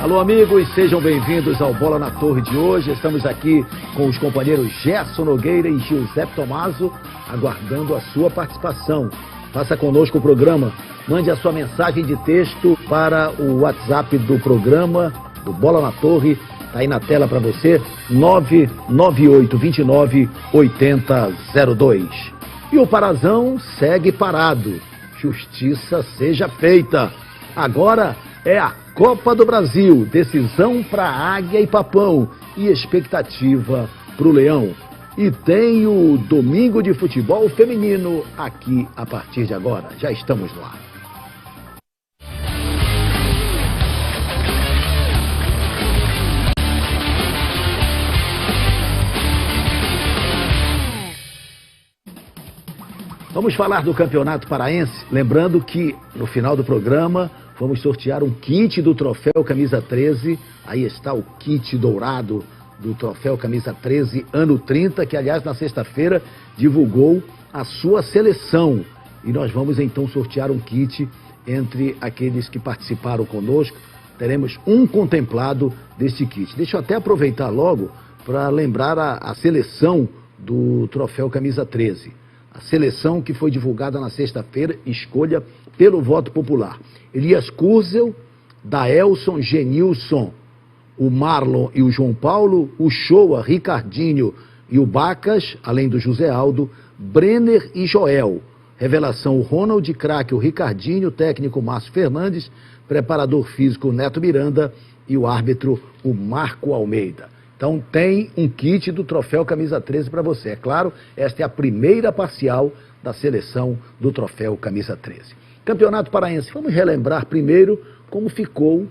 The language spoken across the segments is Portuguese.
Alô, amigos, sejam bem-vindos ao Bola na Torre de hoje. Estamos aqui com os companheiros Gerson Nogueira e Giuseppe Tomaso, aguardando a sua participação. Faça conosco o programa, mande a sua mensagem de texto para o WhatsApp do programa, do Bola na Torre, está aí na tela para você, 99829-8002. E o Parazão segue parado. Justiça seja feita. Agora é a Copa do Brasil, decisão para Águia e Papão e expectativa para o Leão. E tem o Domingo de Futebol Feminino aqui a partir de agora. Já estamos no ar. Vamos falar do Campeonato Paraense, lembrando que no final do programa vamos sortear um kit do Troféu Camisa 13. Aí está o kit dourado do Troféu Camisa 13 ano 30, que aliás na sexta-feira divulgou a sua seleção. E nós vamos então sortear um kit entre aqueles que participaram conosco. Teremos um contemplado deste kit. Deixa eu até aproveitar logo para lembrar a seleção do Troféu Camisa 13. A seleção que foi divulgada na sexta-feira, escolha pelo voto popular. Elias Kurzel, Daelson, Genilson, o Marlon e o João Paulo, o Shoa, Ricardinho e o Bacas, além do José Aldo, Brenner e Joel. Revelação, o Ronald, craque, o Ricardinho, técnico Márcio Fernandes, preparador físico Neto Miranda e o árbitro, o Marco Almeida. Então tem um kit do Troféu Camisa 13 para você. É claro, esta é a primeira parcial da seleção do Troféu Camisa 13. Campeonato Paraense, vamos relembrar primeiro como ficou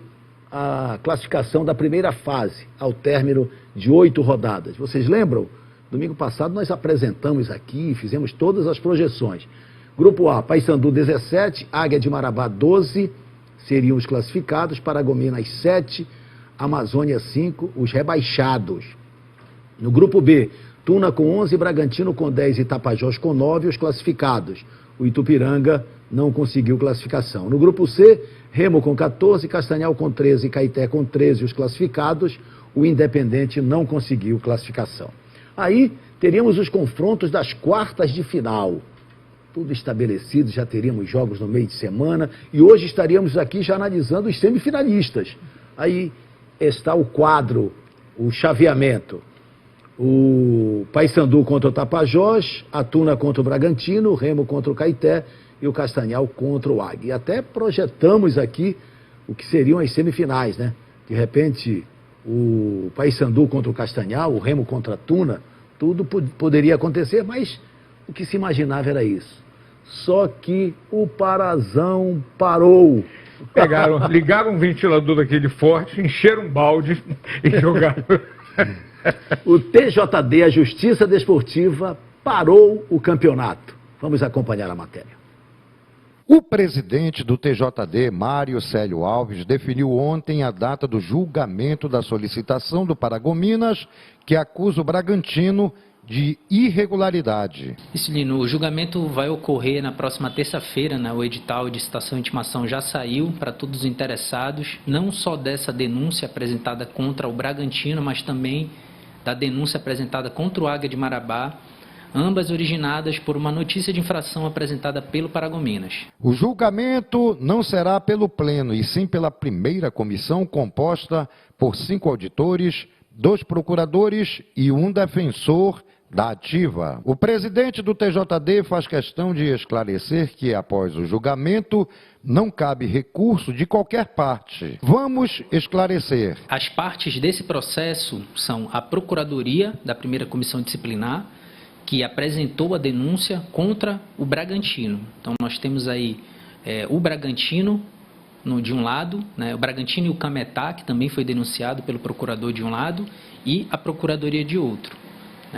a classificação da primeira fase, ao término de 8 rodadas. Vocês lembram? Domingo passado nós apresentamos aqui, fizemos todas as projeções. Grupo A, Paysandu 17, Águia de Marabá 12, seriam os classificados, Paragominas 7, Amazônia 5, os rebaixados. No grupo B, Tuna com 11, Bragantino com 10 e Tapajós com 9, os classificados. O Itupiranga não conseguiu classificação. No grupo C, Remo com 14, Castanhal com 13 e Caeté com 13, os classificados. O Independente não conseguiu classificação. Aí teríamos os confrontos das quartas de final. Tudo estabelecido, já teríamos jogos no meio de semana e hoje estaríamos aqui já analisando os semifinalistas. Aí está o quadro, o chaveamento. O Paysandu contra o Tapajós, a Tuna contra o Bragantino, o Remo contra o Caeté e o Castanhal contra o Águia. E até projetamos aqui o que seriam as semifinais, né? De repente, o Paysandu contra o Castanhal, o Remo contra a Tuna, tudo poderia acontecer, mas o que se imaginava era isso. Só que o Parazão parou. Ligaram um ventilador daquele forte, encheram um balde e jogaram. O TJD, a Justiça Desportiva, parou o campeonato. Vamos acompanhar a matéria. O presidente do TJD, Mário Célio Alves, definiu ontem a data do julgamento da solicitação do Paragominas, que acusa o Bragantino de irregularidade. Isso, Lino, o julgamento vai ocorrer na próxima terça-feira, né? O edital de citação e intimação já saiu para todos os interessados, não só dessa denúncia apresentada contra o Bragantino, mas também da denúncia apresentada contra o Águia de Marabá, ambas originadas por uma notícia de infração apresentada pelo Paragominas. O julgamento não será pelo Pleno, e sim pela primeira comissão composta por 5 auditores, 2 procuradores e um defensor da ativa. O presidente do TJD faz questão de esclarecer que, após o julgamento, não cabe recurso de qualquer parte. Vamos esclarecer. As partes desse processo são a Procuradoria da Primeira Comissão Disciplinar, que apresentou a denúncia contra o Bragantino. Então, nós temos aí o Bragantino de um lado, né, o Bragantino e o Cametá, que também foi denunciado pelo procurador de um lado, e a Procuradoria de outro.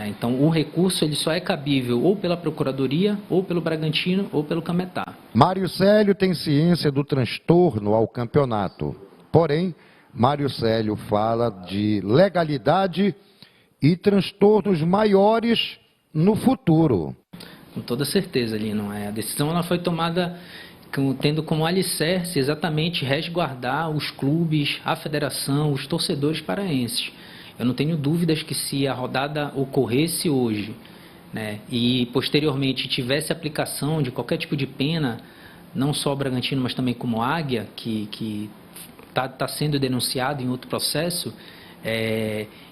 Então, o recurso ele só é cabível ou pela Procuradoria, ou pelo Bragantino, ou pelo Cametá. Mário Célio tem ciência do transtorno ao campeonato. Porém, Mário Célio fala de legalidade e transtornos maiores no futuro. Com toda certeza, Lino. A decisão ela foi tomada tendo como alicerce exatamente resguardar os clubes, a federação, os torcedores paraenses. Eu não tenho dúvidas que se a rodada ocorresse hoje, né, e posteriormente tivesse aplicação de qualquer tipo de pena, não só o Bragantino, mas também como o Águia, que está sendo denunciado em outro processo,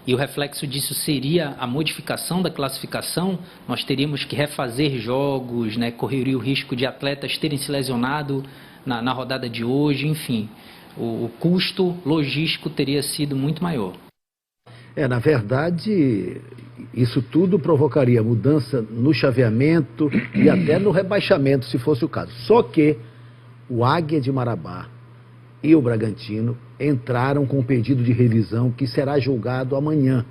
e o reflexo disso seria a modificação da classificação, nós teríamos que refazer jogos, né, correria o risco de atletas terem se lesionado na rodada de hoje, enfim, o custo logístico teria sido muito maior. Na verdade, isso tudo provocaria mudança no chaveamento e até no rebaixamento, se fosse o caso. Só que o Águia de Marabá e o Bragantino entraram com um pedido de revisão que será julgado amanhã,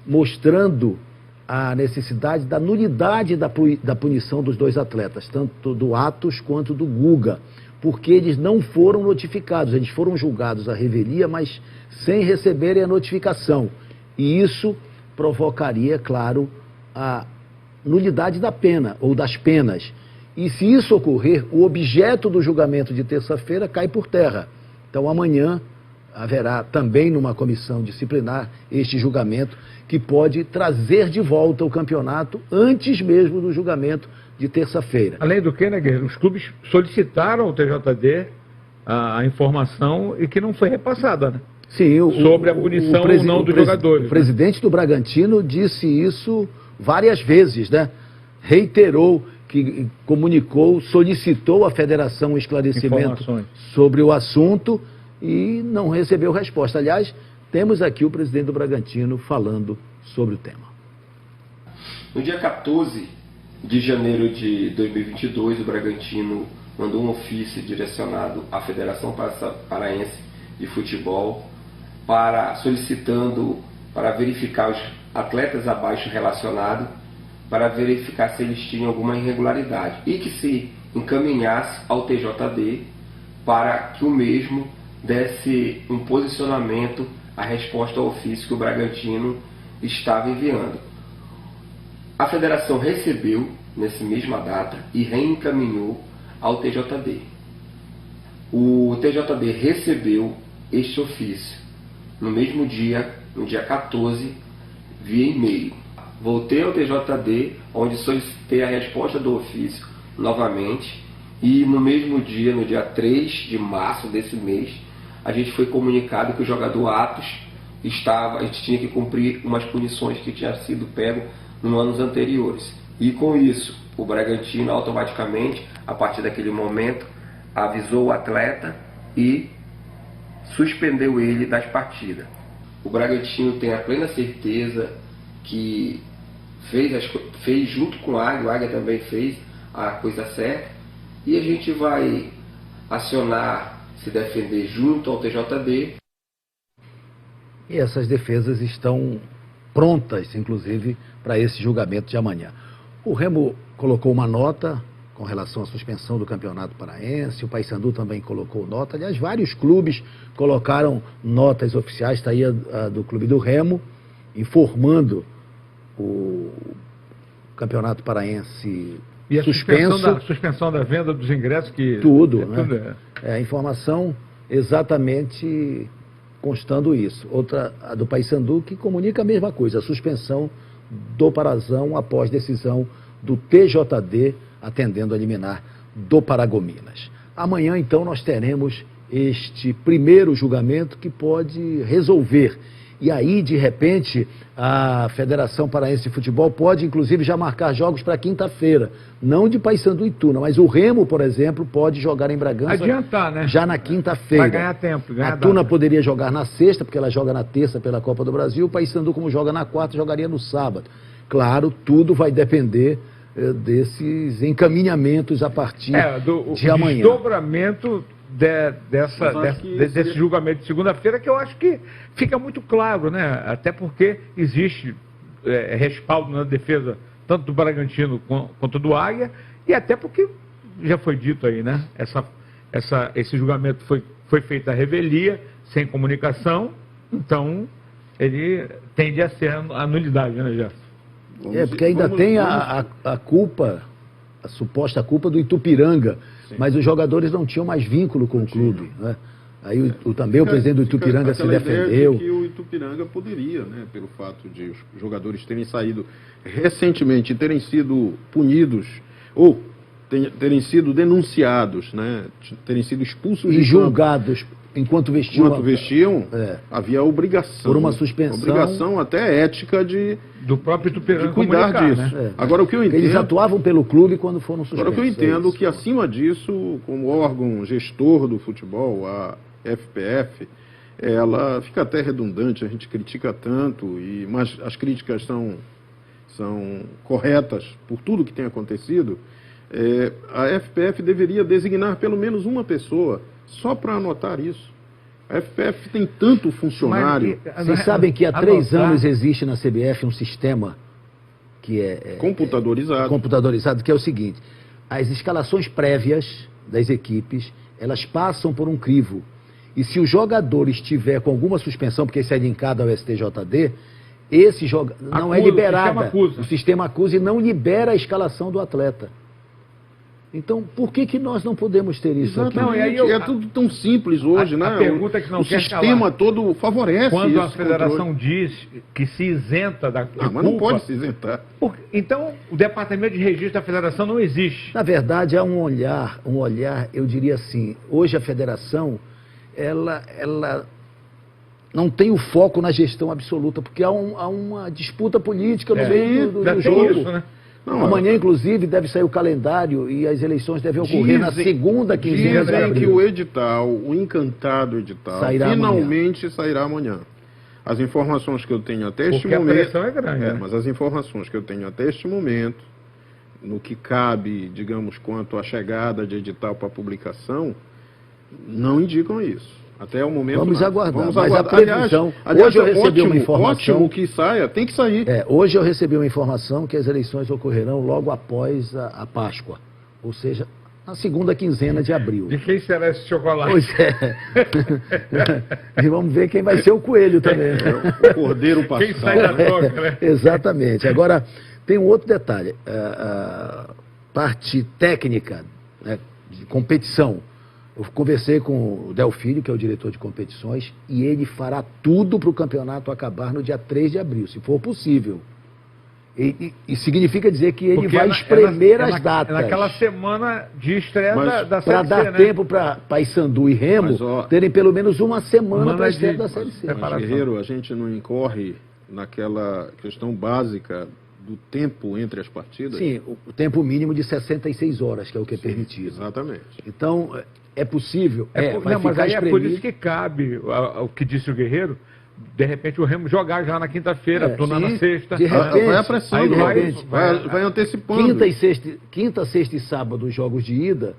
mostrando a necessidade da nulidade da punição dos dois atletas, tanto do Atos quanto do Guga, porque eles não foram notificados, eles foram julgados à revelia, mas sem receberem a notificação. E isso provocaria, claro, a nulidade da pena, ou das penas. E se isso ocorrer, o objeto do julgamento de terça-feira cai por terra. Então amanhã haverá também numa comissão disciplinar este julgamento que pode trazer de volta o campeonato antes mesmo do julgamento de terça-feira. Além do que, né, Guerreiro, os clubes solicitaram ao TJD a informação e que não foi repassada, né? Sim, sobre a punição ou não dos jogadores. O presidente do Bragantino disse isso várias vezes, né? Reiterou que comunicou, solicitou à federação um esclarecimento sobre o assunto e não recebeu resposta. Aliás, temos aqui o presidente do Bragantino falando sobre o tema. No dia 14 de janeiro de 2022, o Bragantino mandou um ofício direcionado à Federação Paraense de Futebol solicitando para verificar os atletas abaixo relacionados, para verificar se eles tinham alguma irregularidade e que se encaminhasse ao TJD para que o mesmo desse um posicionamento à resposta ao ofício que o Bragantino estava enviando. A federação recebeu nessa mesma data e reencaminhou ao TJD. O TJD recebeu este ofício no mesmo dia, no dia 14, via e-mail. Voltei ao TJD, onde solicitei a resposta do ofício novamente, e no mesmo dia, no dia 3 de março desse mês, a gente foi comunicado que o jogador Atos a gente tinha que cumprir umas punições que tinham sido pego nos anos anteriores. E com isso, o Bragantino automaticamente, a partir daquele momento, avisou o atleta e suspendeu ele das partidas. O Bragantino tem a plena certeza que fez junto com o Águia também fez a coisa certa, e a gente vai acionar, se defender junto ao TJD. E essas defesas estão prontas, inclusive, para esse julgamento de amanhã. O Remo colocou uma nota com relação à suspensão do Campeonato Paraense, o Paysandu também colocou nota, aliás, vários clubes colocaram notas oficiais, está aí a do Clube do Remo, informando o Campeonato Paraense e a suspenso. Suspensão da venda dos ingressos, que... Tudo, né? A informação exatamente constando isso. Outra, a do Paysandu, que comunica a mesma coisa, a suspensão do Parazão após decisão do TJD, atendendo a liminar do Paragominas. Amanhã, então, nós teremos este primeiro julgamento que pode resolver. E aí, de repente, a Federação Paraense de Futebol pode, inclusive, já marcar jogos para quinta-feira. Não de Paysandu e Tuna, mas o Remo, por exemplo, pode jogar em Bragança. Adiantar, né? Já na quinta-feira. Vai ganhar tempo. A Tuna poderia jogar na sexta, porque ela joga na terça pela Copa do Brasil. O Paysandu, como joga na quarta, jogaria no sábado. Claro, tudo vai depender desses encaminhamentos a partir de amanhã. Desdobramento desse julgamento de segunda-feira, que eu acho que fica muito claro, né? Até porque existe respaldo na defesa tanto do Bragantino quanto do Águia, e até porque já foi dito aí, né? Esse julgamento foi feito à revelia, sem comunicação, então ele tende a ser a nulidade, né, Gerson? Porque ainda tem a culpa, a suposta culpa do Itupiranga mas os jogadores não tinham mais vínculo com o clube, né? Aí também o presidente do Itupiranga se defendeu. Que o Itupiranga poderia, né, pelo fato de os jogadores terem saído recentemente, terem sido punidos ou terem sido denunciados, né, terem sido expulsos e julgados enquanto vestiam, havia obrigação, por uma suspensão, até ética do próprio Itupiranga de cuidar disso. Né? Agora o que eu entendo, eles atuavam pelo clube quando foram suspensos. Agora o que eu entendo que acima disso, como órgão gestor do futebol, a FPF, ela fica até redundante, a gente critica tanto, mas as críticas são corretas por tudo que tem acontecido. A FPF deveria designar pelo menos uma pessoa só para anotar isso. A FPF tem tanto funcionário. Vocês sabem que há 3 anos existe na CBF um sistema que é computadorizado, que é o seguinte: as escalações prévias das equipes, elas passam por um crivo. E se o jogador estiver com alguma suspensão, porque isso é linkado ao STJD, esse jogador não é liberado. O sistema acusa e não libera a escalação do atleta. Então, por que nós não podemos ter isso aqui? Não, é tudo tão simples hoje, né? A pergunta que não quer sistema todo favorece quando isso. A federação diz que se isenta da culpa... Mas não pode se isentar. Então, o departamento de registro da federação não existe. Na verdade, há um olhar, eu diria assim, hoje a federação, ela não tem o foco na gestão absoluta, porque há uma disputa política no meio do jogo. Isso, né? Não, amanhã, inclusive, deve sair o calendário e as eleições devem ocorrer na segunda quinzena de abril. Dizem que o edital, o encantado edital, finalmente sairá amanhã. As informações que eu tenho até este momento... Porque a pressão é grande, né? Mas as informações que eu tenho até este momento, no que cabe, digamos, quanto à chegada de edital para publicação, não indicam isso. Até o momento... Vamos aguardar. Mas a previsão... Hoje eu recebi uma informação... Ótimo que saia, tem que sair. Hoje eu recebi uma informação que as eleições ocorrerão logo após a Páscoa. Ou seja, na segunda quinzena de abril. De quem será esse chocolate? Pois é. E vamos ver quem vai ser o coelho também. O cordeiro pastor. Quem sai da toca, né? Exatamente. Agora, tem um outro detalhe. A parte técnica, né, de competição. Eu conversei com o Delfílio, que é o diretor de competições, e ele fará tudo para o campeonato acabar no dia 3 de abril, se for possível. E significa dizer que ele vai espremer as datas. Naquela semana de estreia da Série C, para dar tempo para Paysandu e Remo terem pelo menos uma semana para a estreia da Série C. Mas, Guerreiro, a gente não incorre naquela questão básica do tempo entre as partidas? Sim, o tempo mínimo de 66 horas, que é o que é permitido. Exatamente. Então, é possível. Mas aí é por isso que cabe o que disse o Guerreiro, de repente o Remo jogar já na quinta-feira, tornar na sexta. De repente, vai a pressão, vai antecipando. Quinta, sexta e sábado os jogos de ida.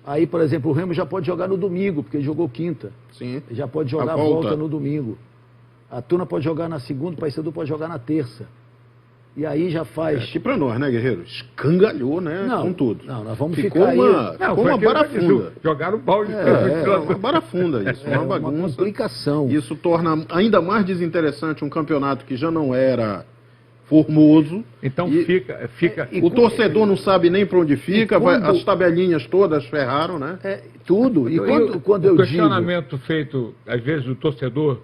Aí, por exemplo, o Remo já pode jogar no domingo, porque ele jogou quinta. Sim. Ele já pode jogar a volta no domingo. A Tuna pode jogar na segunda, o Paysandu pode jogar na terça. E aí já faz... Aqui pra nós, né, Guerreiro? Escangalhou, né? Com tudo. Não, nós vamos ficar aí... Ficou uma barafunda. Jogaram o balde. Uma barafunda isso, uma bagunça. Uma complicação. Isso torna ainda mais desinteressante um campeonato que já não era formoso. Então fica... O torcedor não sabe nem para onde fica, as tabelinhas todas ferraram, né? Tudo. E quando eu digo... O questionamento feito, às vezes, do torcedor,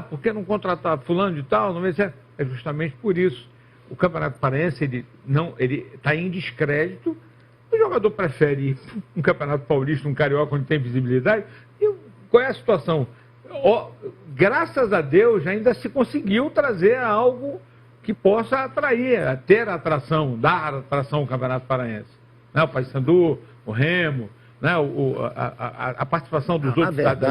por que não contratar fulano de tal? Não é justamente por isso. O Campeonato Paraense, ele está em descrédito. O jogador prefere ir um Campeonato Paulista, um Carioca, onde tem visibilidade. E qual é a situação? Graças a Deus, ainda se conseguiu trazer algo que possa atrair, ter atração, dar atração ao Campeonato Paraense. Né? O Paysandu, o Remo, né? A participação das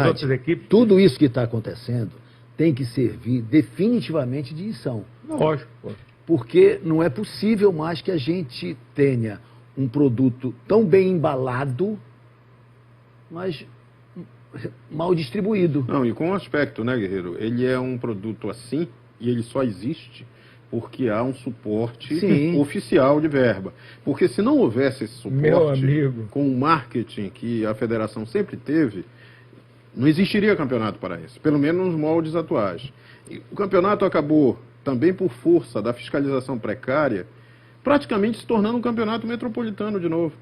outras equipes. Tudo isso que está acontecendo tem que servir definitivamente de lição. Lógico, pô. Porque não é possível mais que a gente tenha um produto tão bem embalado, mas mal distribuído. Não, e com um aspecto, né, Guerreiro? Ele é um produto assim e ele só existe porque há um suporte oficial de verba. Porque se não houvesse esse suporte, com o marketing que a federação sempre teve, não existiria campeonato paraense, pelo menos nos moldes atuais. E o campeonato acabou, também por força da fiscalização precária, praticamente se tornando um campeonato metropolitano de novo.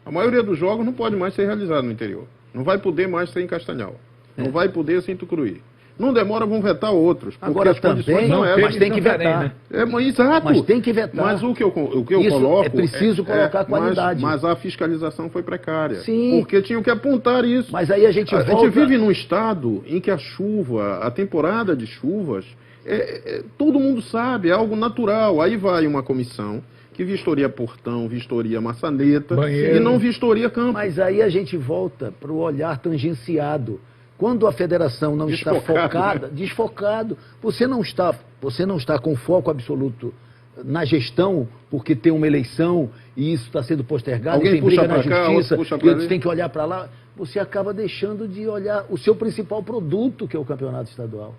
A maioria dos jogos não pode mais ser realizado no interior. Não vai poder mais ser em Castanhal. Não vai poder ser em Tucuruí. Não demora, vão vetar outros. Porque Agora as condições também, não é. mas tem que vetar. né? Exato. Mas tem que vetar. Mas o que eu Isso coloco... é preciso colocar qualidade. Mas a fiscalização foi precária. Sim. Porque tinham que apontar isso. Mas aí a gente volta... A gente vive num estado em que a chuva, a temporada de chuvas, todo mundo sabe, é algo natural. Aí vai uma comissão que vistoria portão, vistoria maçaneta Banheiro. e não vistoria campo. Mas aí a gente volta para o olhar tangenciado. Quando a federação não está focada, desfocado, você não está com foco absoluto na gestão, porque tem uma eleição e isso está sendo postergado, Alguém e tem briga na puxa pra cá, justiça, outro puxa e pra outros ali. têm que olhar para lá, você acaba deixando de olhar o seu principal produto, que é o campeonato estadual.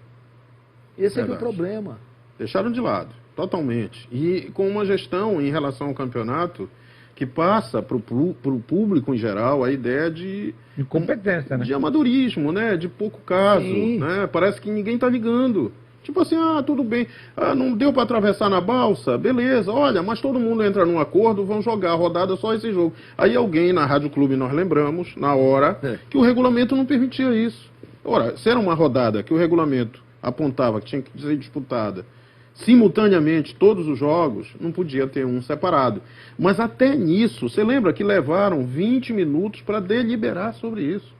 Esse é que é o problema. Deixaram de lado, totalmente. E com uma gestão em relação ao campeonato que passa para o público em geral a ideia de Incompetência, né? de amadorismo, né? De pouco caso, Sim. né? Parece que ninguém está ligando. Tipo assim, tudo bem, não deu para atravessar na balsa, beleza, olha, mas todo mundo entra num acordo, vão jogar a rodada só esse jogo. Aí alguém na Rádio Clube, nós lembramos, na hora, que o regulamento não permitia isso. Ora, se era uma rodada que o regulamento apontava que tinha que ser disputada simultaneamente todos os jogos, não podia ter um separado. Mas até nisso, você lembra que levaram 20 minutos para deliberar sobre isso.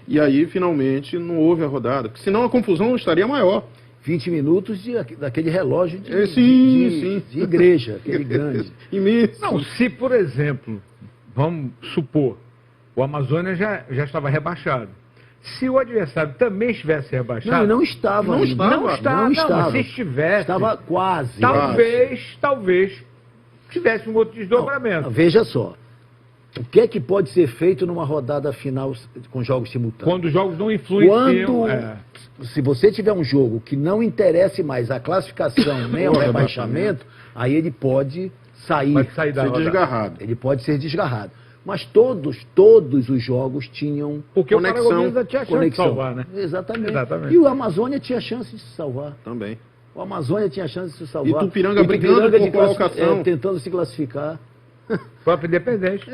E aí, finalmente, não houve a rodada, porque senão a confusão estaria maior. 20 minutos daquele relógio Sim. de igreja, aquele grande. Imenso. Não, se, por exemplo, vamos supor, o Amazônia já estava rebaixado. Se o adversário também estivesse rebaixado... Não estava. Não estava. Não estava. Se estivesse... Estava quase. Talvez tivesse um outro desdobramento. Não, veja só. O que é que pode ser feito numa rodada final com jogos simultâneos? Quando os jogos não influenciam... Se você tiver um jogo que não interesse mais a classificação nem o rebaixamento, aí ele pode sair. Pode sair da Ser rodada. desgarrado. Ele pode ser desgarrado. Mas todos os jogos tinham Porque conexão, o Paragominas ainda tinha chance de salvar, né? Exatamente. E o Amazônia tinha chance de se salvar. Também. O Amazônia tinha chance de se salvar. E Tupiranga brigando por colocação. Tentando se classificar. Próprio Independente.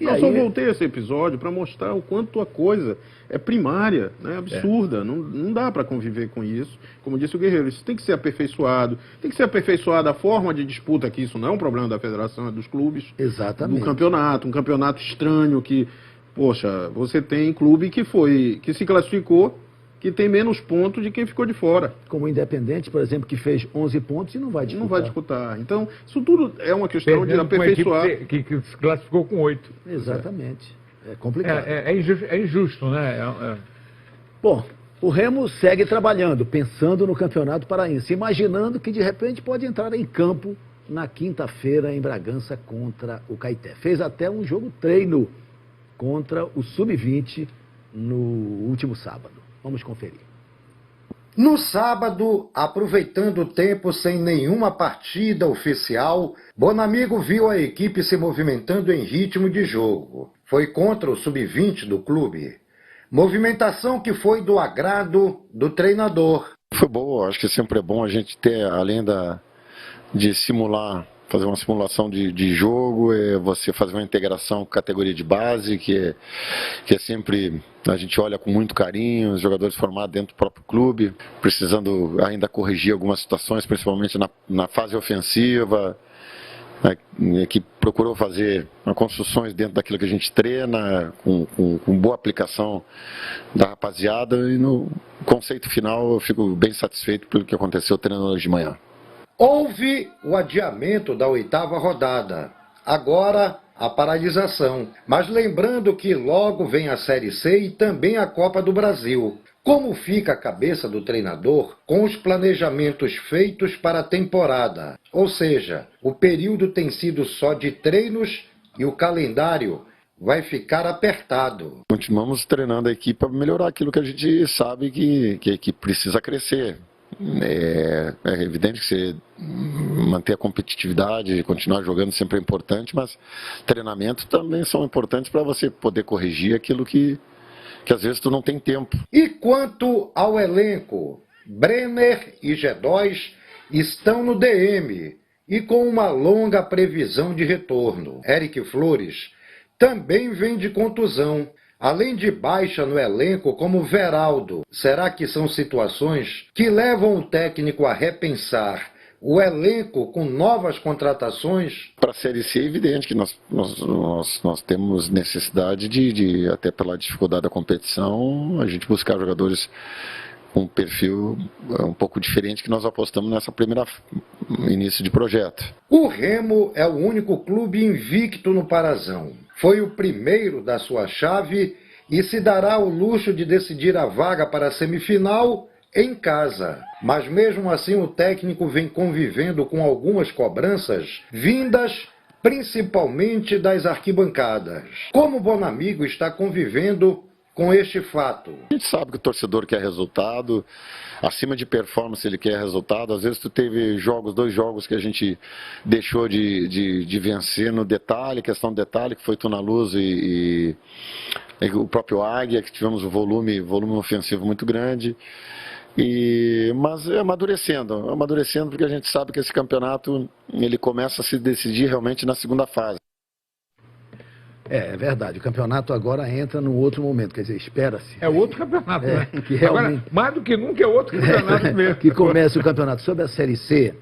E Eu aí, só voltei esse episódio para mostrar o quanto a coisa é primária, né? Absurda. Não dá para conviver com isso. Como disse o Guerreiro, isso tem que ser aperfeiçoado. Tem que ser aperfeiçoada a forma de disputa, que isso não é um problema da federação, é dos clubes. Exatamente. Do campeonato, um campeonato estranho que, poxa, você tem clube que se classificou, que tem menos pontos de quem ficou de fora. como o Independente, por exemplo, que fez 11 pontos e não vai disputar. Não vai disputar. Então, isso tudo é uma questão de Perdendo com uma equipe aperfeiçoar. que se classificou com 8. Exatamente. É complicado. É injusto, né? Bom, o Remo segue trabalhando, pensando no Campeonato Paraense, imaginando que de repente pode entrar em campo na quinta-feira em Bragança contra o Caeté. Fez até um jogo treino contra o Sub-20 no último sábado. Vamos conferir. No sábado, aproveitando o tempo sem nenhuma partida oficial, Bonamigo viu a equipe se movimentando em ritmo de jogo. Foi contra o Sub-20 do clube. Movimentação que foi do agrado do treinador. Foi boa, acho que sempre é bom a gente ter, além de simular, fazer uma simulação de jogo, você fazer uma integração com categoria de base, que é sempre, a gente olha com muito carinho, os jogadores formados dentro do próprio clube, precisando ainda corrigir algumas situações, principalmente na fase ofensiva, né, que procurou fazer construções dentro daquilo que a gente treina, com boa aplicação da rapaziada, e no conceito final eu fico bem satisfeito pelo que aconteceu treinando hoje de manhã. Houve o adiamento da 8ª rodada. Agora, a paralisação. Mas lembrando que logo vem a Série C e também a Copa do Brasil. Como fica a cabeça do treinador com os planejamentos feitos para a temporada? Ou seja, o período tem sido só de treinos e o calendário vai ficar apertado. Continuamos treinando a equipe para melhorar aquilo que a gente sabe que a equipe precisa crescer. É evidente que você manter a competitividade, continuar jogando sempre é importante, mas treinamentos também são importantes para você poder corrigir aquilo que às vezes tu não tem tempo. E quanto ao elenco, Brenner e G2 estão no DM e com uma longa previsão de retorno. Eric Flores também vem de contusão, além de baixa no elenco como Veraldo. Será que são situações que levam o técnico a repensar o elenco com novas contratações? Para a Série C é evidente que nós temos necessidade até pela dificuldade da competição, a gente buscar jogadores com um perfil um pouco diferente que nós apostamos nessa primeira início de projeto. O Remo é o único clube invicto no Parazão. Foi o primeiro da sua chave e se dará o luxo de decidir a vaga para a semifinal em casa. Mas mesmo assim o técnico vem convivendo com algumas cobranças vindas principalmente das arquibancadas. Como o Bonamigo está convivendo com este fato? A gente sabe que o torcedor quer resultado, acima de performance ele quer resultado. Às vezes tu teve dois jogos que a gente deixou de vencer no detalhe, questão do detalhe, que foi Tuna Luz e o próprio Águia, que tivemos um volume ofensivo muito grande. Mas amadurecendo, porque a gente sabe que esse campeonato ele começa a se decidir realmente na segunda fase. É verdade, o campeonato agora entra num outro momento, quer dizer, espera-se. É outro campeonato, né? Que realmente, agora, mais do que nunca é outro campeonato mesmo. Que comece o campeonato. Sobre a Série C,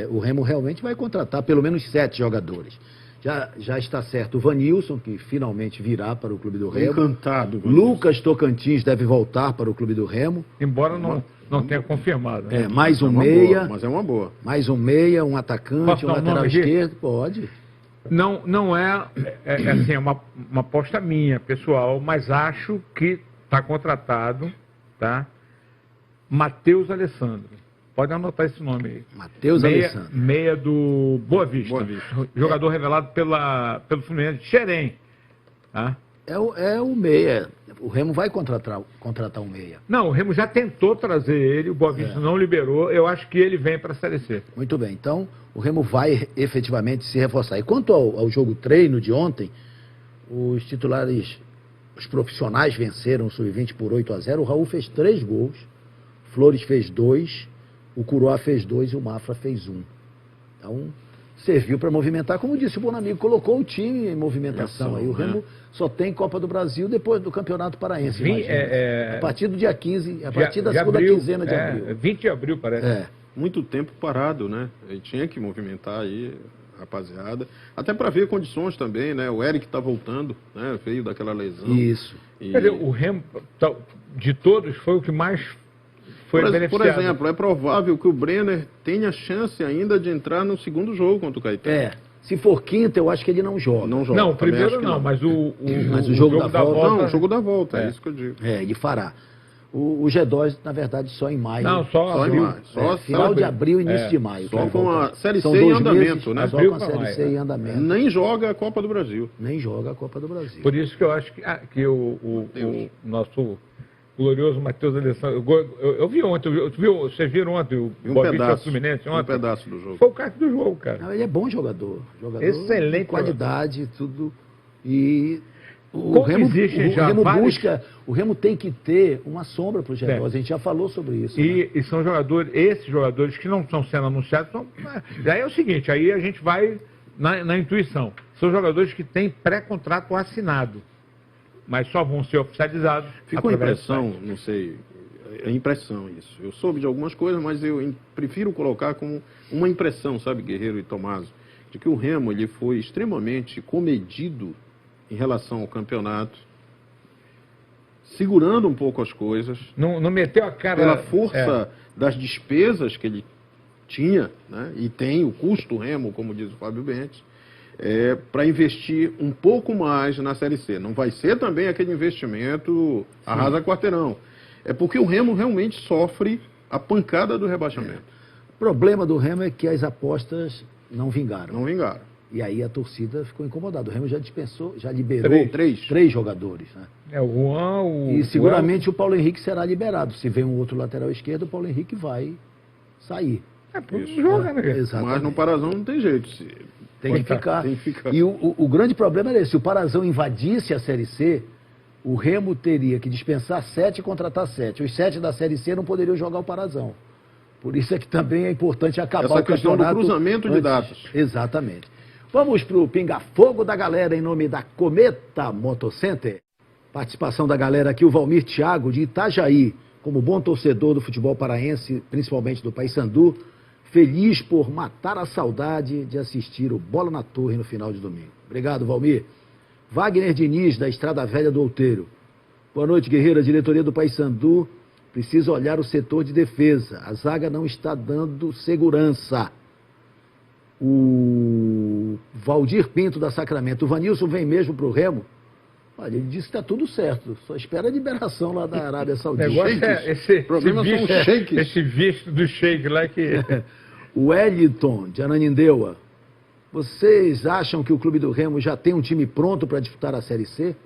o Remo realmente vai contratar pelo menos 7 jogadores. Já está certo o Vanilson, que finalmente virá para o Clube do Remo. Encantado. Lucas Tocantins deve voltar para o Clube do Remo. Embora não tenha confirmado. Né? Mais um meia. Mas é uma boa. Mais um meia, um atacante, um lateral esquerdo. Pode. Não é assim, uma aposta minha, pessoal, mas acho que está contratado, tá? Matheus Alessandro. Pode anotar esse nome aí. Matheus Alessandro. Meia do Boa Vista. Jogador revelado pelo Fluminense de Xerém. Tá? É o meia. O Remo vai contratar um meia. Não, o Remo já tentou trazer ele, o Boa Vista não liberou. Eu acho que ele vem para a Série C. Muito bem, então o Remo vai efetivamente se reforçar. E quanto ao jogo treino de ontem, os titulares, os profissionais venceram o Sub-20 por 8-0. O Raul fez 3 gols, Flores fez 2, o Curuá fez 2 e o Mafra fez 1. Então, serviu para movimentar. Como disse o Bonamigo, colocou o time em movimentação. Aí o Remo só tem Copa do Brasil depois do Campeonato Paraense. A partir do dia 15, a partir da segunda quinzena de abril. 20 de abril, parece. Muito tempo parado, né? Ele tinha que movimentar aí, rapaziada. Até para ver condições também, né? O Eric tá voltando, né? Veio daquela lesão. Isso. Quer dizer, o Remo, de todos, foi o que mais foi beneficiado. Por exemplo, é provável que o Brenner tenha chance ainda de entrar no segundo jogo contra o Caetano. Se for quinta, eu acho que ele não joga. Não, o primeiro não, mas o jogo da volta. Não, o jogo da volta, é isso que eu digo. Ele fará. O G2, na verdade, só em maio. Não, só em maio. Final de abril, início de maio. Só com a Série C em andamento, né? Só com a Série C em andamento. Nem joga a Copa do Brasil. Nem joga a Copa do Brasil. Por isso que eu acho que o nosso glorioso Matheus Alessandro... Eu vi ontem, vocês viram ontem o Boa Vista Fluminense ontem? Um pedaço do jogo. Foi o craque do jogo, cara. Não, ele é bom jogador. Excelente. De qualidade, tudo. E... O Remo tem que ter uma sombra para o G2, a gente já falou sobre isso. E são esses jogadores que não estão sendo anunciados, aí é o seguinte, aí a gente vai na intuição. São jogadores que têm pré-contrato assinado, mas só vão ser oficializados. Fica uma impressão, não sei, é impressão isso. Eu soube de algumas coisas, mas eu prefiro colocar como uma impressão, sabe, Guerreiro e Tomaso, de que o Remo ele foi extremamente comedido em relação ao campeonato, segurando um pouco as coisas. Não meteu a cara... Pela força das despesas que ele tinha, né, e tem o custo Remo, como diz o Fábio Bentes, para investir um pouco mais na Série C. Não vai ser também aquele investimento arrasa quarteirão. É porque o Remo realmente sofre a pancada do rebaixamento. O problema do Remo é que as apostas não vingaram. Não vingaram. E aí a torcida ficou incomodada. O Remo já dispensou, já liberou três jogadores. Né? O Juan, e seguramente o Paulo Henrique será liberado. Se vem um outro lateral esquerdo, o Paulo Henrique vai sair. Joga, né? Mas no Parazão não tem jeito. Tem que ficar. E o grande problema é esse. Se o Parazão invadisse a Série C, o Remo teria que dispensar 7 e contratar 7. Os 7 da Série C não poderiam jogar o Parazão. Por isso é que também é importante acabar o campeonato. Essa questão do cruzamento de datas. Exatamente. Vamos para o pinga-fogo da galera em nome da Cometa Motocenter. Participação da galera aqui, o Valmir Thiago, de Itajaí, como bom torcedor do futebol paraense, principalmente do Paysandu, feliz por matar a saudade de assistir o Bola na Torre no final de domingo. Obrigado, Valmir. Wagner Diniz, da Estrada Velha do Outeiro. Boa noite, Guerreira. Diretoria do Paysandu precisa olhar o setor de defesa. A zaga não está dando segurança. O Valdir Pinto, da Sacramento. O Vanilson vem mesmo para o Remo? Olha, ele disse que está tudo certo. Só espera a liberação lá da Arábia Saudita. O negócio é esse visto do Sheik lá que... O Wellington, de Ananindeua. Vocês acham que o Clube do Remo já tem um time pronto para disputar a Série C?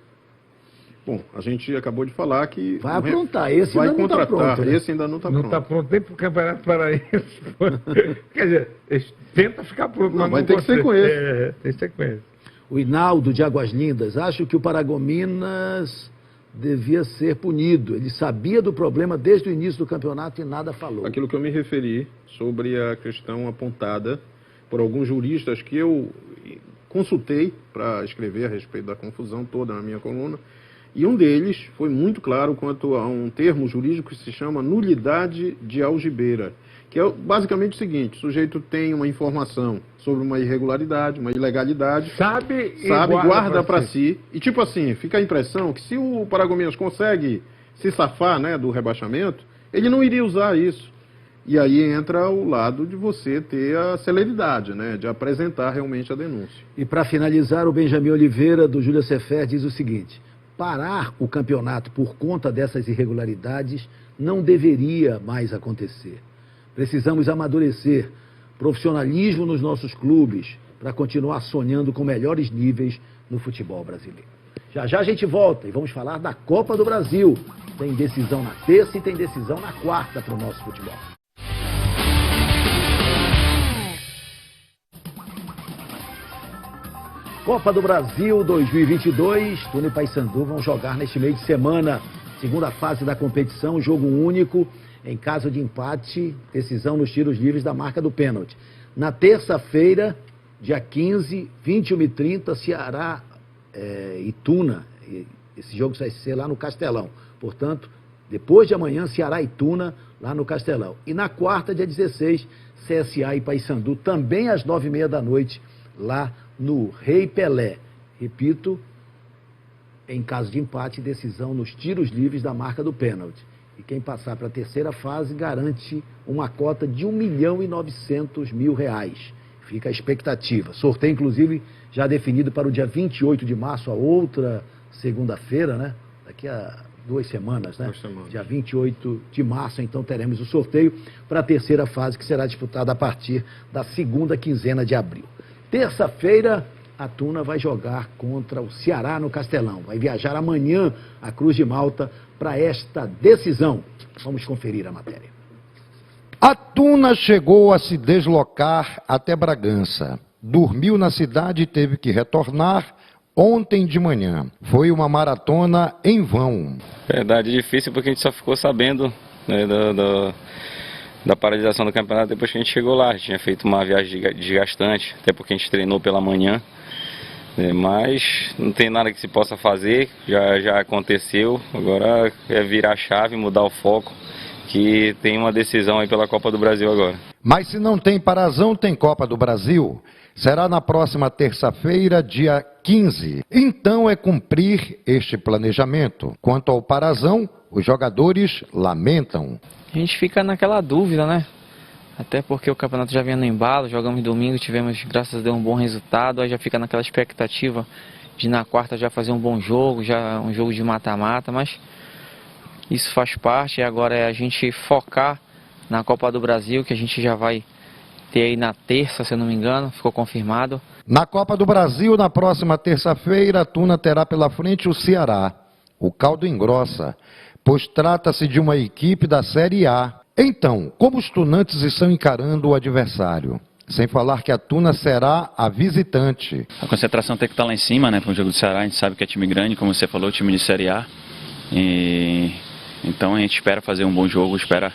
Bom, a gente acabou de falar que... Vai aprontar, esse vai ainda não está pronto. Né? Esse ainda não está pronto. Não está pronto nem para o Campeonato Paraense. Quer dizer, tenta ficar pronto, mas vai ter que ser com esse. Tem que ser com esse. O Hinaldo, de Águas Lindas. Acho que o Paragominas devia ser punido. Ele sabia do problema desde o início do campeonato e nada falou. Aquilo que eu me referi sobre a questão apontada por alguns juristas que eu consultei para escrever a respeito da confusão toda na minha coluna, e um deles foi muito claro quanto a um termo jurídico que se chama nulidade de algibeira, que é basicamente o seguinte: o sujeito tem uma informação sobre uma irregularidade, uma ilegalidade, sabe guarda para si, e tipo assim, fica a impressão que se o Paragominas consegue se safar, né, do rebaixamento, ele não iria usar isso. E aí entra o lado de você ter a celeridade, né, de apresentar realmente a denúncia. E para finalizar, o Benjamin Oliveira, do Júlia Cefer, diz o seguinte: parar o campeonato por conta dessas irregularidades não deveria mais acontecer. Precisamos amadurecer profissionalismo nos nossos clubes para continuar sonhando com melhores níveis no futebol brasileiro. Já já a gente volta e vamos falar da Copa do Brasil. Tem decisão na terça e tem decisão na quarta para o nosso futebol. Copa do Brasil 2022, Tuna e Paysandu vão jogar neste meio de semana. Segunda fase da competição, jogo único. Em caso de empate, decisão nos tiros livres da marca do pênalti. Na terça-feira, dia 15, 21h30, Ceará e Tuna. Esse jogo vai ser lá no Castelão. Portanto, depois de amanhã, Ceará e Tuna lá no Castelão. E na quarta, dia 16, CSA e Paysandu, também às 9h30 da noite, lá no Rei Pelé. Repito, em caso de empate, decisão nos tiros livres da marca do pênalti. E quem passar para a terceira fase garante uma cota de R$1.900.000. Fica a expectativa. Sorteio, inclusive, já definido para o dia 28 de março, a outra segunda-feira, né? Daqui a 2 semanas, né? 2 semanas. Dia 28 de março, então, teremos o sorteio para a terceira fase, que será disputada a partir da segunda quinzena de abril. Terça-feira, a Tuna vai jogar contra o Ceará no Castelão. Vai viajar amanhã a Cruz de Malta para esta decisão. Vamos conferir a matéria. A Tuna chegou a se deslocar até Bragança. Dormiu na cidade e teve que retornar ontem de manhã. Foi uma maratona em vão. Verdade, difícil porque a gente só ficou sabendo, né, da paralisação do campeonato depois que a gente chegou lá. A gente tinha feito uma viagem desgastante, até porque a gente treinou pela manhã. Mas não tem nada que se possa fazer, já aconteceu. Agora é virar a chave, mudar o foco, que tem uma decisão aí pela Copa do Brasil agora. Mas se não tem Parazão, tem Copa do Brasil. Será na próxima terça-feira, dia 15. Então é cumprir este planejamento. Quanto ao Parazão, os jogadores lamentam. A gente fica naquela dúvida, né? Até porque o campeonato já vinha no embalo, jogamos domingo, tivemos, graças a Deus, um bom resultado. Aí já fica naquela expectativa de na quarta já fazer um bom jogo, já um jogo de mata-mata, mas isso faz parte. E agora é a gente focar na Copa do Brasil, que a gente já vai ter aí na terça, se eu não me engano, ficou confirmado. Na Copa do Brasil, na próxima terça-feira, a Tuna terá pela frente o Ceará. O caldo engrossa, pois trata-se de uma equipe da Série A. Então, como os tunantes estão encarando o adversário? Sem falar que a Tuna será a visitante. A concentração tem que estar lá em cima, né? Para o jogo do Ceará, a gente sabe que é time grande, como você falou, time de Série A. Então a gente espera fazer um bom jogo, espera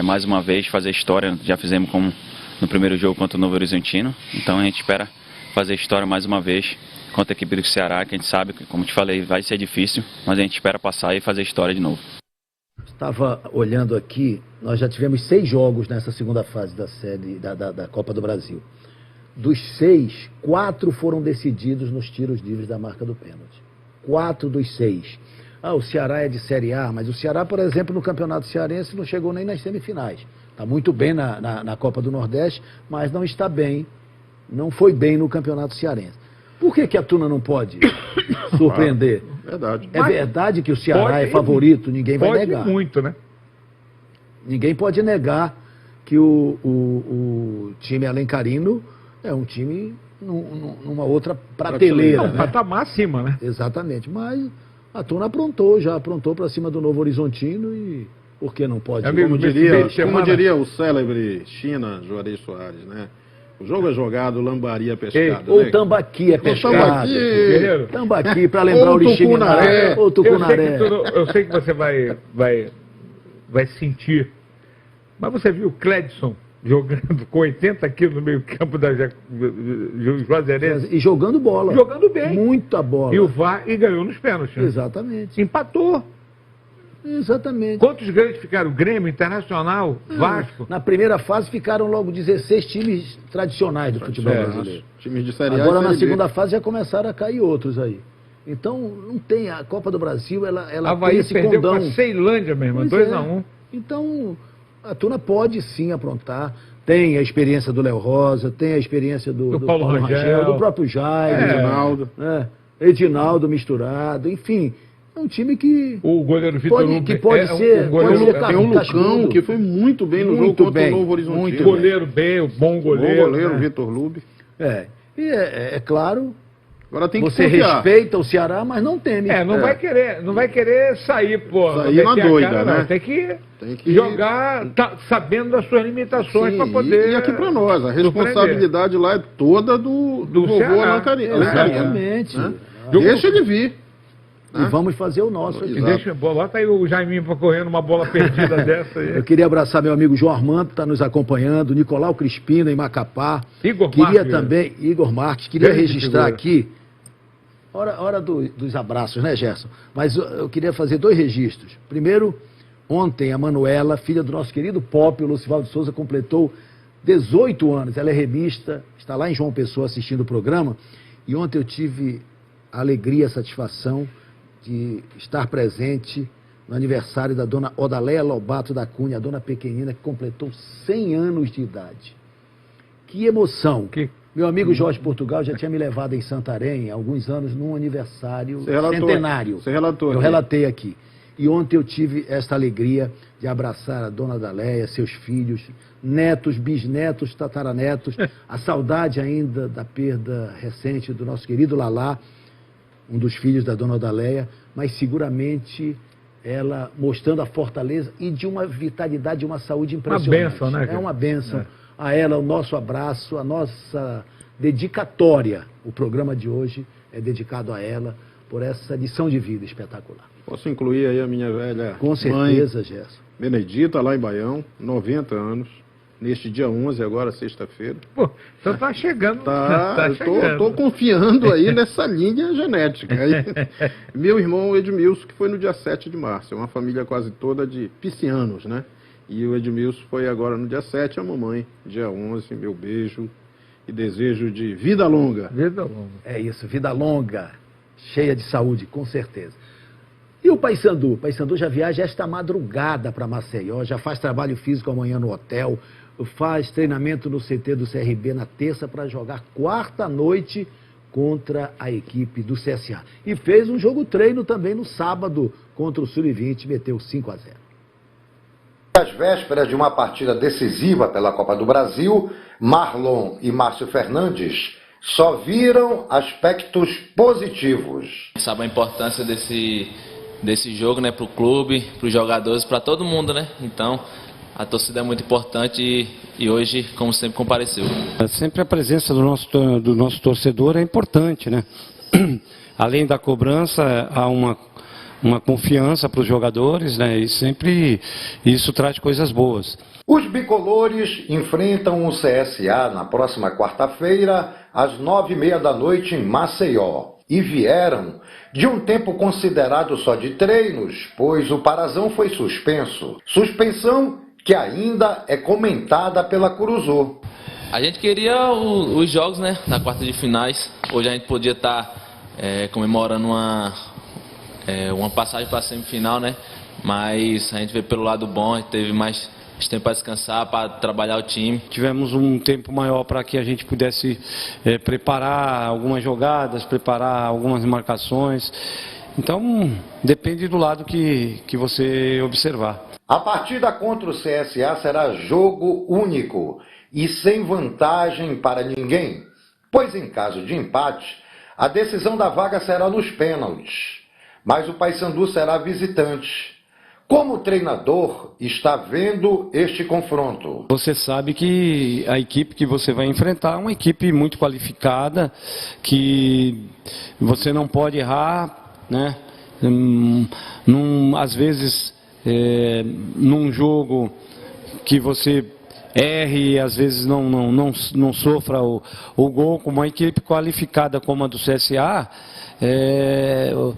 mais uma vez fazer história. Já fizemos como no primeiro jogo contra o Novo Horizontino. Então a gente espera fazer história mais uma vez contra a equipe do Ceará, que a gente sabe, como te falei, vai ser difícil, mas a gente espera passar e fazer história de novo. Estava olhando aqui, nós já tivemos 6 jogos nessa segunda fase da série da Copa do Brasil. Dos 6, 4 foram decididos nos tiros livres da marca do pênalti. 4 dos 6. O Ceará é de Série A, mas o Ceará, por exemplo, no Campeonato Cearense não chegou nem nas semifinais. Está muito bem na Copa do Nordeste, mas não está bem, não foi bem no Campeonato Cearense. Por que a Tuna não pode surpreender? Verdade. É verdade que o Ceará é favorito, ninguém vai negar. Pode muito, né? Ninguém pode negar que o time alencarino é um time numa outra prateleira. Não, patamar acima, né? Exatamente, mas a Tuna aprontou para cima do Novo Horizontino e por que não pode? Como diria o célebre China Juarez Soares, né? O jogo é jogado, lambaria pescada. Ou tambaqui é pescado. Tambaqui, para lembrar o tucunaré. Ou tucunaré. Eu sei que você vai sentir, mas você viu o Cledson jogando com 80 quilos no meio campo da Juazeirense? E jogando bola. Jogando bem. Muita bola. E o VAR ganhou nos pênaltis. Né? Exatamente. Empatou. Exatamente. Quantos grandes ficaram? Grêmio, Internacional, Vasco? Na primeira fase ficaram logo 16 times tradicionais do futebol brasileiro. Times de Série A. Agora na segunda fase já começaram a cair outros aí. Então não tem, a Copa do Brasil, ela Havaí tem esse perdeu condão. Com a Ceilândia mesmo, 2-1. Então a Tuna pode sim aprontar. Tem a experiência do Léo Rosa, tem a experiência do Paulo Rangel, do próprio Jair, Edinaldo misturado, enfim. É um time que o goleiro Vitor que pode ser tem um Lucão que foi muito bem no jogo contra o Novo Horizontino. Muito goleiro bem, o bom goleiro. Vitor Lube. É claro. Agora tem que você respeita o Ceará, mas não teme. Não vai querer sair, pô. Sair na doida, cara, né? Não. Tem que jogar sabendo das suas limitações para poder. E aqui para nós, a responsabilidade lá é toda do vovô Alencarino. Exatamente. Né? Deixa ele vir. E vamos fazer o nosso aqui. Bota aí o Jaiminho para correr numa bola perdida dessa aí. Eu queria abraçar meu amigo João Armando, que está nos acompanhando, Nicolau Crispino, em Macapá. Igor Marques, queria registrar aqui, hora dos abraços, né, Gerson? Mas eu queria fazer 2 registros. Primeiro, ontem a Manuela, filha do nosso querido Pop, o Lucivaldo Souza, completou 18 anos. Ela é remista, está lá em João Pessoa assistindo o programa. E ontem eu tive a alegria, a satisfação de estar presente no aniversário da dona Odaleia Lobato da Cunha, a dona pequenina que completou 100 anos de idade. Que emoção! Meu amigo Jorge Portugal já tinha me levado em Santarém há alguns anos num aniversário centenário. Você relatou. Eu relatei aqui. E ontem eu tive esta alegria de abraçar a dona Odaleia, seus filhos, netos, bisnetos, tataranetos, a saudade ainda da perda recente do nosso querido Lalá, um dos filhos da dona Odaleia, mas seguramente ela mostrando a fortaleza e de uma vitalidade, de uma saúde impressionante. Uma bênção, né? É uma bênção. A ela, o nosso abraço, a nossa dedicatória. O programa de hoje é dedicado a ela por essa lição de vida espetacular. Posso incluir aí a minha velha Com certeza, Gerson. Benedita, lá em Baião, 90 anos. Neste dia 11, agora sexta-feira. Pô, então tá chegando. Tô confiando aí nessa linha genética. Aí, meu irmão Edmilson, que foi no dia 7 de março. É uma família quase toda de piscianos, né? E o Edmilson foi agora no dia 7, a mamãe, dia 11. Meu beijo e desejo de vida longa. Vida longa. É isso, vida longa, cheia de saúde, com certeza. E o Paysandu? O Paysandu já viaja esta madrugada para Maceió, já faz trabalho físico amanhã no hotel, faz treinamento no CT do CRB na terça para jogar quarta noite contra a equipe do CSA. E fez um jogo treino também no sábado contra o Sub-20, meteu 5-0. Às vésperas de uma partida decisiva pela Copa do Brasil, Marlon e Márcio Fernandes só viram aspectos positivos. Sabe a importância desse jogo, né, para o clube, para os jogadores, para todo mundo, né? Então, a torcida é muito importante e hoje, como sempre, compareceu. Sempre a presença do nosso torcedor é importante, né? Além da cobrança, há uma confiança para os jogadores, né? E sempre isso traz coisas boas. Os bicolores enfrentam o CSA na próxima quarta-feira, às 9h30 da noite, em Maceió. E vieram de um tempo considerado só de treinos, pois o Parazão foi suspenso. Suspensão que ainda é comentada pela Cruzô. A gente queria os jogos, né, na quarta de finais. Hoje a gente podia estar comemorando uma passagem para a semifinal, né? Mas a gente veio pelo lado bom, a gente teve mais tempo para descansar, para trabalhar o time. Tivemos um tempo maior para que a gente pudesse preparar algumas jogadas, preparar algumas marcações. Então, depende do lado que você observar. A partida contra o CSA será jogo único e sem vantagem para ninguém, pois em caso de empate, a decisão da vaga será nos pênaltis, mas o Paysandu será visitante. Como treinador está vendo este confronto? Você sabe que a equipe que você vai enfrentar é uma equipe muito qualificada, que você não pode errar, né? Às vezes, num jogo que você erre, às vezes não sofra o gol, com uma equipe qualificada como a do CSA,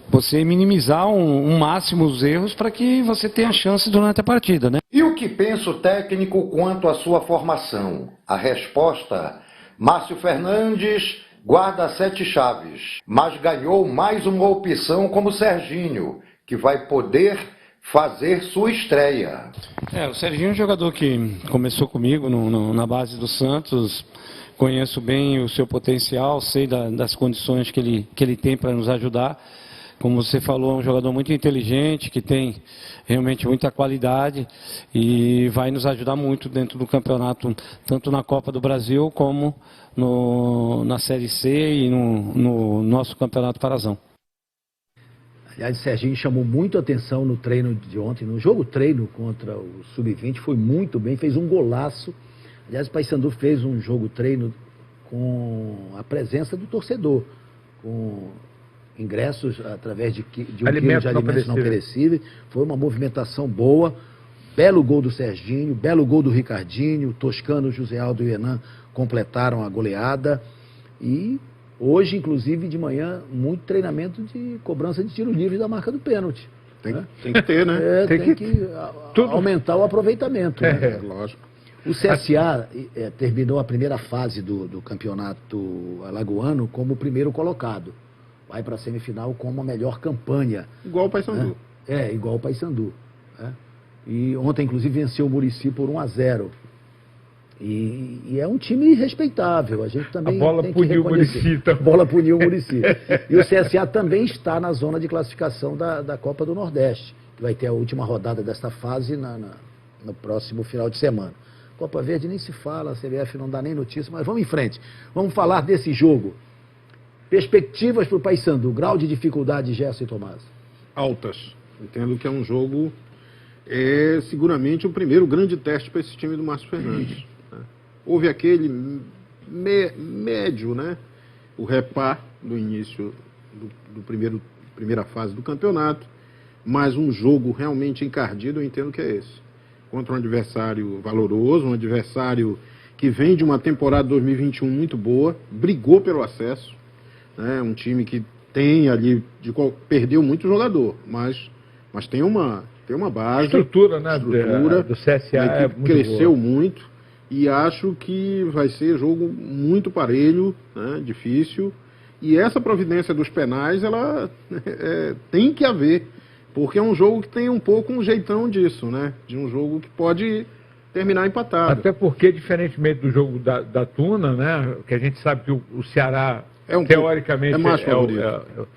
você minimizar um máximo os erros para que você tenha chance durante a partida, né? E o que pensa o técnico quanto à sua formação? A resposta: Márcio Fernandes guarda 7 chaves, mas ganhou mais uma opção como Serginho, que vai poder fazer sua estreia. O Serginho é um jogador que começou comigo na base do Santos. Conheço bem o seu potencial, sei das condições que ele tem para nos ajudar. Como você falou, é um jogador muito inteligente, que tem realmente muita qualidade e vai nos ajudar muito dentro do campeonato, tanto na Copa do Brasil como na Série C e no nosso Campeonato Parazão. Aliás, o Serginho chamou muito atenção no treino de ontem, no jogo treino contra o Sub-20, foi muito bem, fez um golaço. Aliás, o Paysandu fez um jogo treino com a presença do torcedor, com ingressos através de 1 quilo de alimentos não perecíveis. Foi uma movimentação boa, belo gol do Serginho, belo gol do Ricardinho, o Toscano, o José Aldo e o Renan completaram a goleada. E hoje, inclusive, de manhã, muito treinamento de cobrança de tiro livre da marca do pênalti. Tem que ter, né? Tem que aumentar o aproveitamento. Né? Lógico. O CSA terminou a primeira fase do campeonato alagoano como o primeiro colocado. Vai para a semifinal com uma melhor campanha. Igual o Paysandu. Igual o Paysandu. E ontem, inclusive, venceu o Muricy por 1-0. E é um time respeitável. A gente também a bola tem puniu que reconhecer. A bola puniu o Muricy. E o CSA também está na zona de classificação da Copa do Nordeste, que vai ter a última rodada desta fase no próximo final de semana. Copa Verde nem se fala, a CBF não dá nem notícia, mas vamos em frente. Vamos falar desse jogo. Perspectivas para o Paysandu, grau de dificuldade, Gerson e Tomás? Altas. Entendo que é um jogo, seguramente o primeiro grande teste para esse time do Márcio Fernandes. Né? Houve aquele médio, né? O repá do início do primeira fase do campeonato, mas um jogo realmente encardido, eu entendo que é esse. Contra um adversário valoroso, um adversário que vem de uma temporada 2021 muito boa, brigou pelo acesso, né? Um time que tem ali, perdeu muito jogador, mas tem uma base. Estrutura, né? Do CSA que cresceu muito e acho que vai ser jogo muito parelho, né? Difícil. E essa providência dos penais, ela tem que haver. Porque é um jogo que tem um pouco um jeitão disso, né? De um jogo que pode terminar empatado. Até porque, diferentemente do jogo da Tuna, né? Que a gente sabe que o Ceará, teoricamente, mais favorito.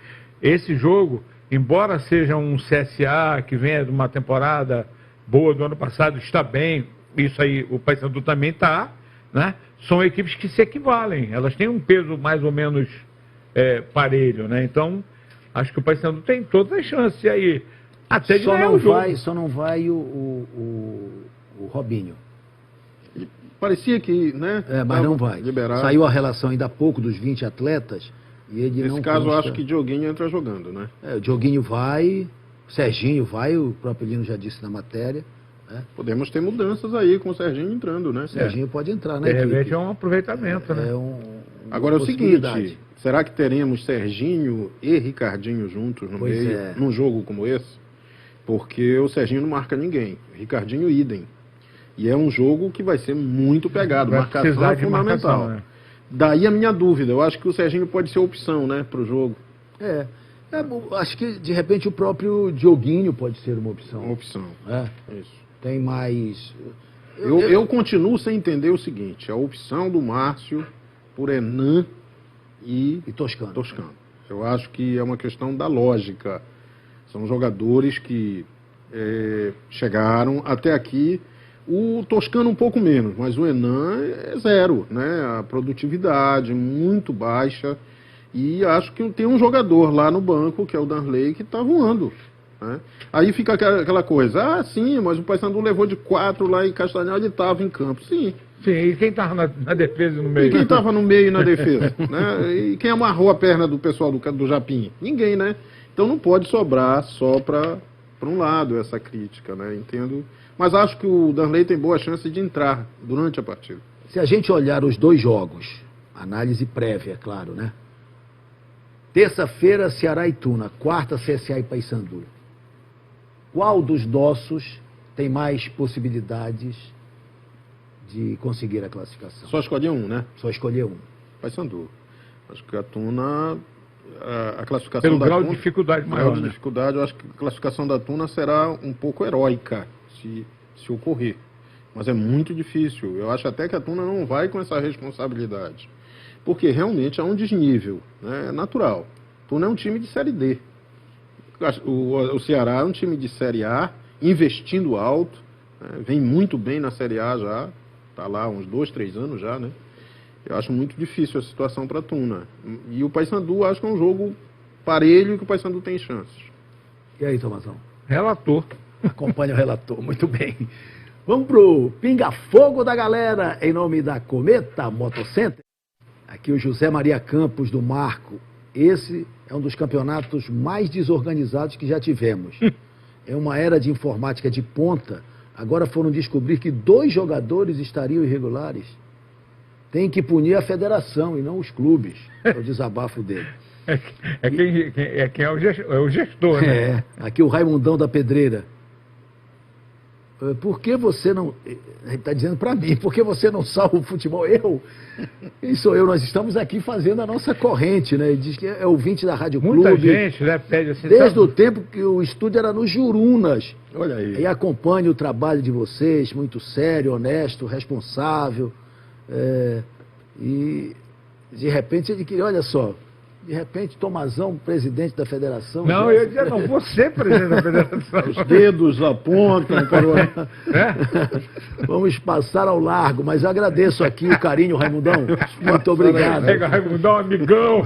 Esse jogo, embora seja um CSA que venha de uma temporada boa do ano passado, está bem, isso aí o Paysandu também está, né? São equipes que se equivalem, elas têm um peso mais ou menos parelho, né? Então, acho que o Paysandu tem todas as chances. E aí, até de ganhar o jogo. Só não vai o Robinho. Parecia que, né? Mas não vai. Liberado. Saiu a relação ainda há pouco dos 20 atletas. E ele Nesse não caso, consta. eu acho que Dioguinho entra jogando, né? O Dioguinho vai, o Serginho vai, o próprio Lino já disse na matéria. Podemos ter mudanças aí com o Serginho entrando, né? O Serginho pode entrar, né? De repente é um aproveitamento, né? Agora é o seguinte, será que teremos Serginho e Ricardinho juntos no meio, num jogo como esse? Porque o Serginho não marca ninguém, Ricardinho idem. E é um jogo que vai ser muito pegado, marcação é fundamental. Marcação, né? Daí a minha dúvida, eu acho que o Serginho pode ser opção, né, para o jogo. Acho que de repente o próprio Dioguinho pode ser uma opção. Uma opção. Isso. Tem mais... Eu continuo sem entender o seguinte, a opção do Márcio por Hernan e Toscano. Eu acho que é uma questão da lógica. São jogadores que chegaram até aqui. O Toscano um pouco menos, mas o Hernan é zero, né? A produtividade muito baixa. E acho que tem um jogador lá no banco, que é o Darley, que está voando. Né? Aí fica aquela coisa, sim, mas o Paysandu levou de 4 lá em Castanhal, ele estava em campo. Sim, e quem estava na defesa e no meio? E quem estava no meio e na defesa? Né? E quem amarrou a perna do pessoal do Japim? Ninguém, né? Então não pode sobrar só para um lado essa crítica, né? Entendo. Mas acho que o Darley tem boa chance de entrar durante a partida. Se a gente olhar os dois jogos, análise prévia, é claro, né? Terça-feira, Ceará e Tuna. Quarta, CSA e Paysandu. Qual dos nossos tem mais possibilidades de conseguir a classificação? Só escolher um, né? Só escolher um. Paysandu. Acho que a Tuna... A classificação pelo da grau Tuna, de dificuldade maior, né? Eu acho que a classificação da Tuna será um pouco heróica, se ocorrer. Mas é muito difícil. Eu acho até que a Tuna não vai com essa responsabilidade. Porque realmente há um desnível, né? É natural. Tuna é um time de Série D. O Ceará é um time de Série A, investindo alto, né? Vem muito bem na Série A já, está lá há uns 2, 3 anos já, né? Eu acho muito difícil a situação para a Tuna. E o Paysandu acho que é um jogo parelho e que o Paysandu tem chances. E aí, Tomazão? Relator. Acompanha o relator, muito bem. Vamos pro pinga-fogo da galera, em nome da Cometa Motocenter. Aqui o José Maria Campos, do Marco. Esse é um dos campeonatos mais desorganizados que já tivemos. É uma era de informática de ponta. Agora foram descobrir que 2 jogadores estariam irregulares. Tem que punir a federação e não os clubes. É o desabafo dele. Quem é o gestor, né? Aqui o Raimundão da Pedreira. Por que você não... Ele está dizendo para mim, por que você não salva o futebol? Quem sou eu? Nós estamos aqui fazendo a nossa corrente, né? Ele diz que é ouvinte da Rádio Clube. Muita gente, né, pede assim... Desde o tempo que o estúdio era no Jurunas. Olha aí. E acompanha o trabalho de vocês, muito sério, honesto, responsável. E de repente ele queria, olha só, de repente Tomazão, presidente da federação... Não, eu ia dizer, não, você presidente da federação. Os dedos apontam para o... Vamos passar ao largo, mas eu agradeço aqui o carinho, Raimundão. Muito obrigado. Pega, Raimundão, amigão.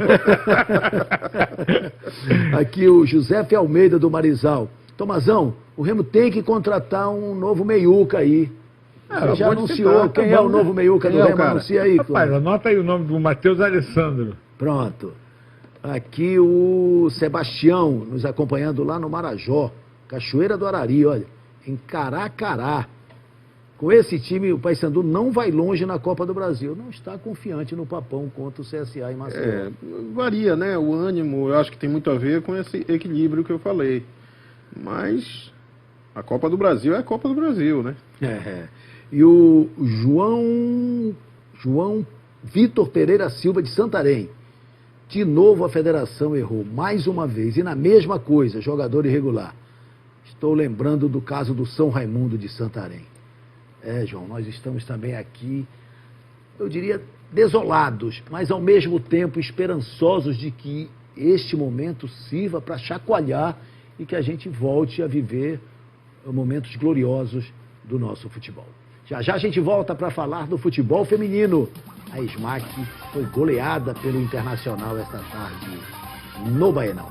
Aqui o José Almeida do Marizal. Tomazão, o Remo tem que contratar um novo meiuca aí. Você já anunciou quem é o novo meiuca do Remo? Anuncia aí. Rapaz, anota aí o nome do Matheus Alessandro. Pronto. Aqui o Sebastião, nos acompanhando lá no Marajó, Cachoeira do Arari, olha, em Caracará. Com esse time, o Paysandu não vai longe na Copa do Brasil. Não está confiante no papão contra o CSA em Maceió. Varia, né? O ânimo, eu acho que tem muito a ver com esse equilíbrio que eu falei. Mas a Copa do Brasil é a Copa do Brasil, né? E o João Vitor Pereira Silva de Santarém. De novo a federação errou, mais uma vez, e na mesma coisa, jogador irregular. Estou lembrando do caso do São Raimundo de Santarém. João, nós estamos também aqui, eu diria, desolados, mas ao mesmo tempo esperançosos de que este momento sirva para chacoalhar e que a gente volte a viver momentos gloriosos do nosso futebol. Já já a gente volta para falar do futebol feminino. A SMAC foi goleada pelo Internacional esta tarde no Baenão.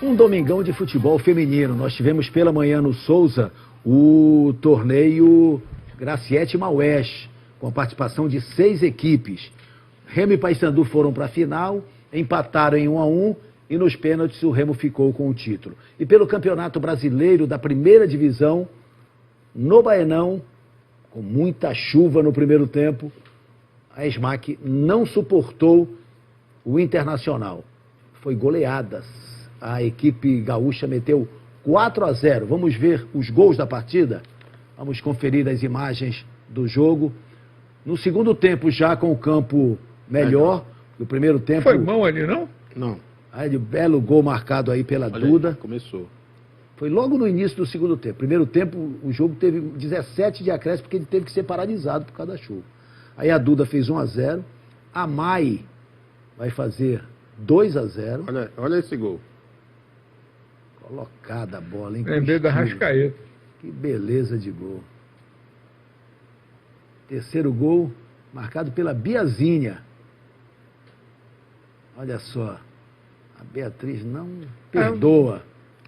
Um domingão de futebol feminino. Nós tivemos pela manhã no Souza o torneio Graciete Maués, com a participação de 6 equipes. Remo e Paysandu foram para a final, empataram em 1-1 e nos pênaltis o Remo ficou com o título. E pelo Campeonato Brasileiro da Primeira Divisão, no Baenão, com muita chuva no primeiro tempo, a SMAC não suportou o Internacional. Foi goleadas. A equipe gaúcha meteu 4-0. Vamos ver os gols da partida? Vamos conferir as imagens do jogo. No segundo tempo, já com o campo melhor. No primeiro tempo... Foi mão ali, não? Não. Aí, belo gol marcado aí pela Duda. Aí, começou. Foi logo no início do segundo tempo. Primeiro tempo, o jogo teve 17 de acréscimo, porque ele teve que ser paralisado por causa da chuva. Aí a Duda fez 1-0. A Mai vai fazer 2-0. Olha esse gol. Colocada a bola, hein? Lembrei da Rascaeta. Que beleza de gol. Terceiro gol, marcado pela Biazinha. Olha só. A Beatriz não perdoa.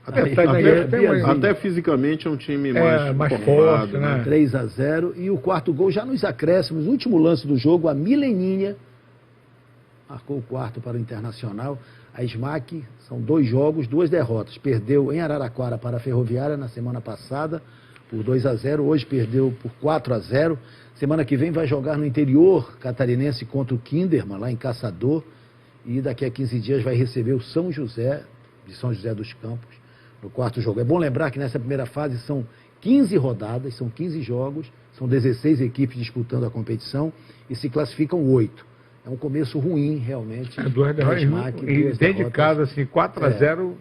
Até fisicamente é um time mais forte, né? 3-0. E o quarto gol já nos acréscimos. Último lance do jogo, a Mileninha marcou o quarto para o Internacional. A SMAC, são 2 jogos, 2 derrotas. Perdeu em Araraquara para a Ferroviária na semana passada por 2-0. Hoje perdeu por 4-0. Semana que vem vai jogar no interior catarinense contra o Kinderman, lá em Caçador. E daqui a 15 dias vai receber o São José, de São José dos Campos, no quarto jogo. É bom lembrar que nessa primeira fase são 15 rodadas, são 15 jogos, são 16 equipes disputando a competição e se classificam 8. É um começo ruim, realmente. 2 derrotas. E dentro de casa, assim, 4-0.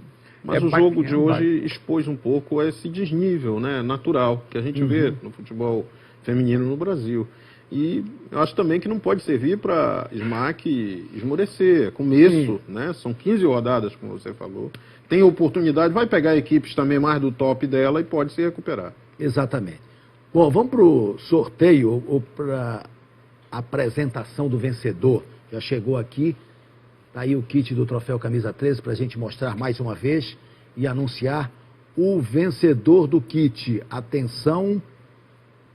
Mas o jogo de hoje expôs um pouco esse desnível, né, natural, que a gente vê no futebol feminino no Brasil. E eu acho também que não pode servir para SMAC esmorecer. Começo, né? São 15 rodadas, como você falou. Tem oportunidade, vai pegar equipes também mais do top dela e pode se recuperar. Exatamente. Bom, vamos para o sorteio ou para a apresentação do vencedor. Já chegou aqui. Está aí o kit do Troféu Camisa 13 para a gente mostrar mais uma vez e anunciar o vencedor do kit. Atenção,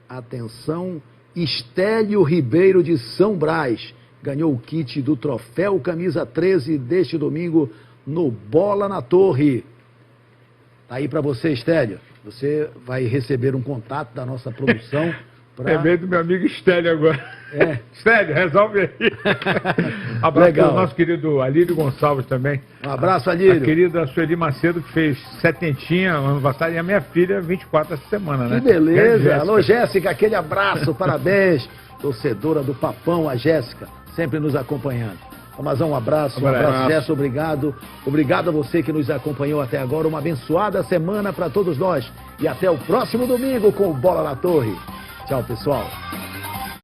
atenção. Estélio Ribeiro de São Brás ganhou o kit do Troféu Camisa 13 deste domingo no Bola na Torre. Tá aí para você, Estélio. Você vai receber um contato da nossa produção. Lembrei do meu amigo Estélio agora. Estélio, resolve aí. Abraço para o nosso querido Alírio Gonçalves também. Um abraço, Alírio. A querida Sueli Macedo, que fez 70 ano passado, e a minha filha, 24 essa semana, né? Que beleza. Alô, Jéssica, aquele abraço, parabéns. Torcedora do Papão, a Jéssica, sempre nos acompanhando. Tomazão, um abraço, Jéssica, obrigado. Obrigado a você que nos acompanhou até agora. Uma abençoada semana para todos nós. E até o próximo domingo com o Bola na Torre. Tchau, pessoal.